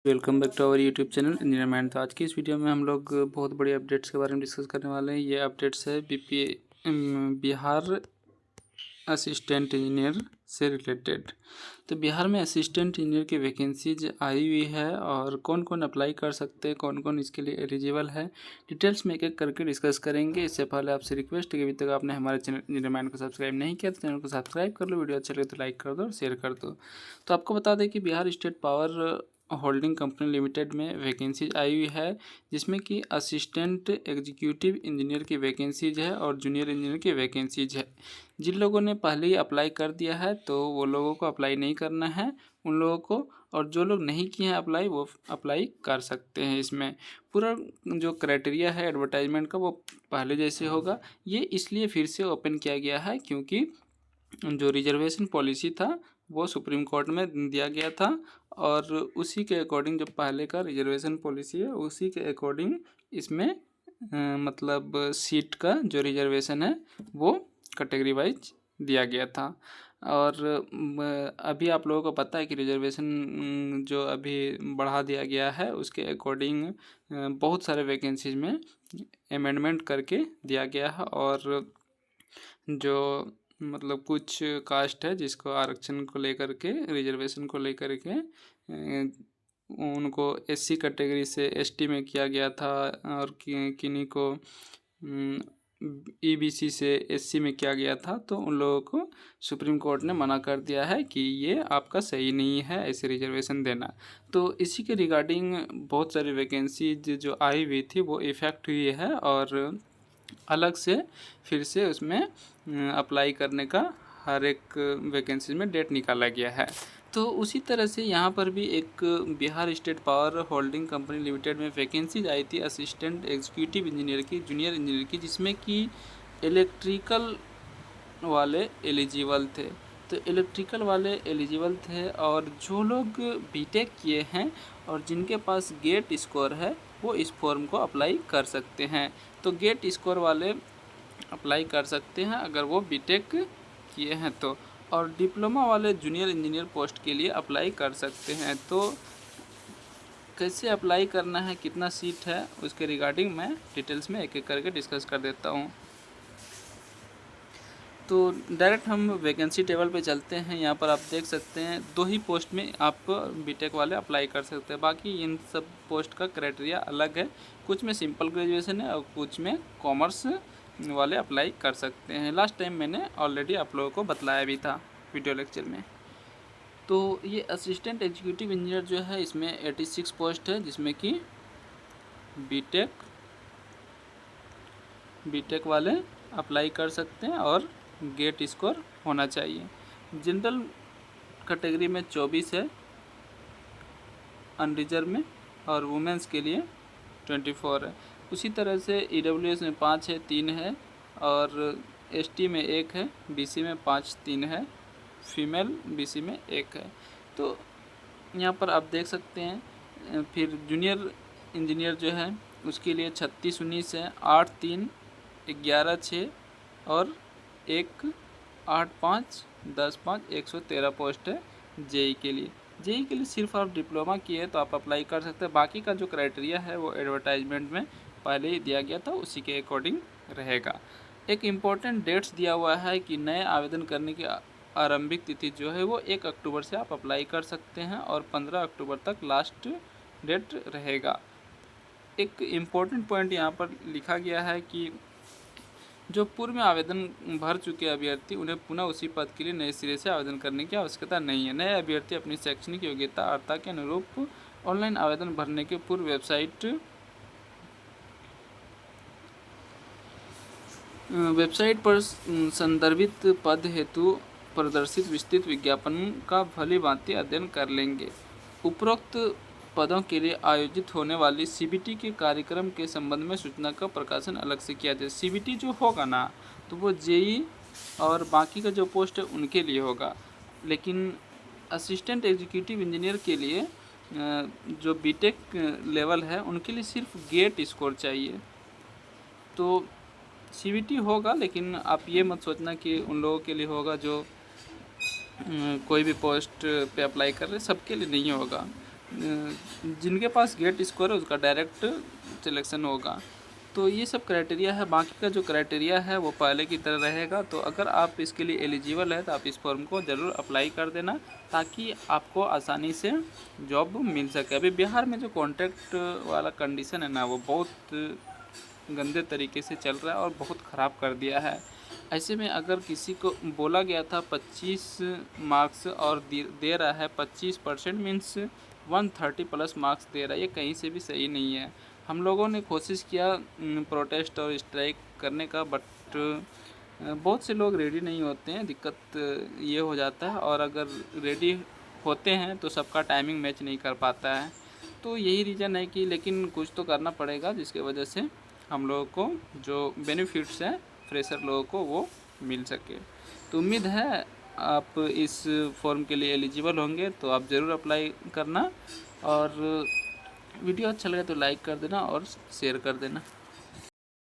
Welcome back to our YouTube channel engineer mind. तो आज की इस वीडियो में हम लोग बहुत बड़ी अपडेट्स के बारे में डिस्कस करने वाले हैं। ये अपडेट्स है बिहार असिस्टेंट इंजीनियर से रिलेटेड। तो बिहार में असिस्टेंट इंजीनियर की वैकेंसीज आई हुई है और कौन कौन अप्लाई कर सकते हैं, कौन कौन इसके लिए एलिजिबल है, डिटेल्स में एक एक करके डिस्कस करेंगे। इससे पहले आपसे रिक्वेस्ट है कि अभी तक आपने हमारे चैनल इंजीनियर माइंड को सब्सक्राइब नहीं किया तो चैनल को सब्सक्राइब कर लो, वीडियो अच्छा लगे तो लाइक कर दो और शेयर कर दो। तो आपको बता दें कि Bihar state power holding company limited में वैकेंसीज आई हुई है, जिसमें कि असिस्टेंट एग्जीक्यूटिव इंजीनियर की वैकेंसीज है और जूनियर इंजीनियर की वैकेंसीज है। जिन लोगों ने पहले ही अप्लाई कर दिया है तो वो लोगों को अप्लाई नहीं करना है उन लोगों को, और जो लोग नहीं किए हैं अप्लाई वो अप्लाई कर सकते हैं। इसमें पूरा जो क्राइटेरिया है एडवर्टाइजमेंट का वो पहले जैसे होगा। ये इसलिए फिर से ओपन किया गया है क्योंकि जो रिजर्वेशन पॉलिसी था वो सुप्रीम कोर्ट में दिया गया था और उसी के अकॉर्डिंग जो पहले का रिजर्वेशन पॉलिसी है उसी के अकॉर्डिंग इसमें मतलब सीट का जो रिजर्वेशन है वो कैटेगरी वाइज दिया गया था। और अभी आप लोगों को पता है कि रिजर्वेशन जो अभी बढ़ा दिया गया है उसके अकॉर्डिंग बहुत सारे वैकेंसीज में अमेंडमेंट करके दिया गया है। और जो मतलब कुछ कास्ट है जिसको आरक्षण को लेकर के, रिजर्वेशन को लेकर के उनको एससी कैटेगरी से एसटी में किया गया था और किन्हीं को ईबीसी से एससी में किया गया था, तो उन लोगों को सुप्रीम कोर्ट ने मना कर दिया है कि ये आपका सही नहीं है ऐसे रिजर्वेशन देना। तो इसी के रिगार्डिंग बहुत सारी वैकेंसी जो आई हुई थी वो इफ़ेक्ट हुई है और अलग से फिर से उसमें अप्लाई करने का हर एक वैकेंसी में डेट निकाला गया है। तो उसी तरह से यहाँ पर भी एक Bihar state power holding company limited में वैकेंसीज आई थी असिस्टेंट एग्जीक्यूटिव इंजीनियर की, जूनियर इंजीनियर की, जिसमें कि इलेक्ट्रिकल वाले एलिजिबल थे। तो इलेक्ट्रिकल वाले एलिजिबल थे और जो लोग बीटेक किए हैं और जिनके पास गेट स्कोर है वो इस फॉर्म को अप्लाई कर सकते हैं। तो गेट स्कोर वाले अप्लाई कर सकते हैं अगर वो बीटेक किए हैं तो, और डिप्लोमा वाले जूनियर इंजीनियर पोस्ट के लिए अप्लाई कर सकते हैं। तो कैसे अप्लाई करना है, कितना सीट है, उसके रिगार्डिंग मैं डिटेल्स में एक एक करके डिस्कस कर देता हूँ। तो डायरेक्ट हम वैकेंसी टेबल पे चलते हैं। यहाँ पर आप देख सकते हैं 2 ही पोस्ट में आप बीटेक वाले अप्लाई कर सकते हैं, बाकी इन सब पोस्ट का क्राइटेरिया अलग है। कुछ में सिंपल ग्रेजुएशन है और कुछ में कॉमर्स वाले अप्लाई कर सकते हैं। लास्ट टाइम मैंने ऑलरेडी आप लोगों को बतलाया भी था वीडियो लेक्चर में। तो ये असिस्टेंट एग्जीक्यूटिव इंजीनियर जो है इसमें 86 पोस्ट है, जिसमें कि बीटेक वाले अप्लाई कर सकते हैं और गेट स्कोर होना चाहिए। जनरल कैटेगरी में 24 है, अनरिजर्व में, और वुमेंस के लिए 24 है। उसी तरह से ईडब्ल्यूएस में 5 है, 3 है, और एसटी में 1 है, बीसी में 5, 3 है, फीमेल बीसी में 1 है। तो यहाँ पर आप देख सकते हैं। फिर जूनियर इंजीनियर जो है उसके लिए 36, 19 है, 8, 3, 11, 6 और 1, 8, 5, 10, 5, 113 पोस्ट है जेई के लिए। जेई के लिए सिर्फ आप डिप्लोमा किए हैं तो आप अप्लाई कर सकते हैं। बाकी का जो क्राइटेरिया है वो एडवर्टाइजमेंट में पहले ही दिया गया था, उसी के अकॉर्डिंग रहेगा। एक इम्पॉर्टेंट डेट्स दिया हुआ है कि नए आवेदन करने की आरंभिक तिथि जो है वो 1 अक्टूबर से आप अप्लाई कर सकते हैं और 15 अक्टूबर तक लास्ट डेट रहेगा। एक इम्पॉर्टेंट पॉइंट यहाँ पर लिखा गया है कि जो पूर्व में आवेदन भर चुके अभ्यर्थी उन्हें पुनः उसी पद के लिए नए सिरे से आवेदन करने की आवश्यकता नहीं है। नए अभ्यर्थी अपनी शैक्षणिक योग्यता अर्हता के अनुरूप ऑनलाइन आवेदन भरने के पूर्व वेबसाइट पर संदर्भित पद हेतु प्रदर्शित विस्तृत विज्ञापन का भली-भांति अध्ययन कर लेंगे। उपरोक्त पदों के लिए आयोजित होने वाली सीबीटी के कार्यक्रम के संबंध में सूचना का प्रकाशन अलग से किया जाए। सीबीटी जो होगा ना तो वो जेई और बाकी का जो पोस्ट है उनके लिए होगा, लेकिन असिस्टेंट एग्जीक्यूटिव इंजीनियर के लिए जो बीटेक लेवल है उनके लिए सिर्फ गेट स्कोर चाहिए। तो सीबीटी होगा, लेकिन आप ये मत सोचना कि उन लोगों के लिए होगा जो कोई भी पोस्ट पे अप्लाई कर रहे, सबके लिए नहीं होगा। जिनके पास गेट स्कोर है उसका डायरेक्ट सिलेक्शन होगा। तो ये सब क्राइटेरिया है, बाकी का जो क्राइटेरिया है वो पहले की तरह रहेगा। तो अगर आप इसके लिए एलिजिबल है तो आप इस फॉर्म को ज़रूर अप्लाई कर देना, ताकि आपको आसानी से जॉब मिल सके। अभी बिहार में जो कॉन्ट्रैक्ट वाला कंडीशन है ना, वो बहुत गंदे तरीके से चल रहा है और बहुत ख़राब कर दिया है। ऐसे में अगर किसी को बोला गया था 25 मार्क्स और दे रहा है 25%, मीन्स 130 प्लस मार्क्स दे रहा है, ये कहीं से भी सही नहीं है। हम लोगों ने कोशिश किया प्रोटेस्ट और स्ट्राइक करने का, बट बहुत से लोग रेडी नहीं होते हैं, दिक्कत ये हो जाता है। और अगर रेडी होते हैं तो सबका टाइमिंग मैच नहीं कर पाता है। तो यही रीज़न है कि लेकिन कुछ तो करना पड़ेगा, जिसके वजह से हम लोगों को जो बेनिफिट्स हैं फ्रेशर लोगों को वो मिल सके। तो उम्मीद है आप इस फॉर्म के लिए एलिजिबल होंगे, तो आप ज़रूर अप्लाई करना। और वीडियो अच्छा लगे तो लाइक कर देना और शेयर कर देना।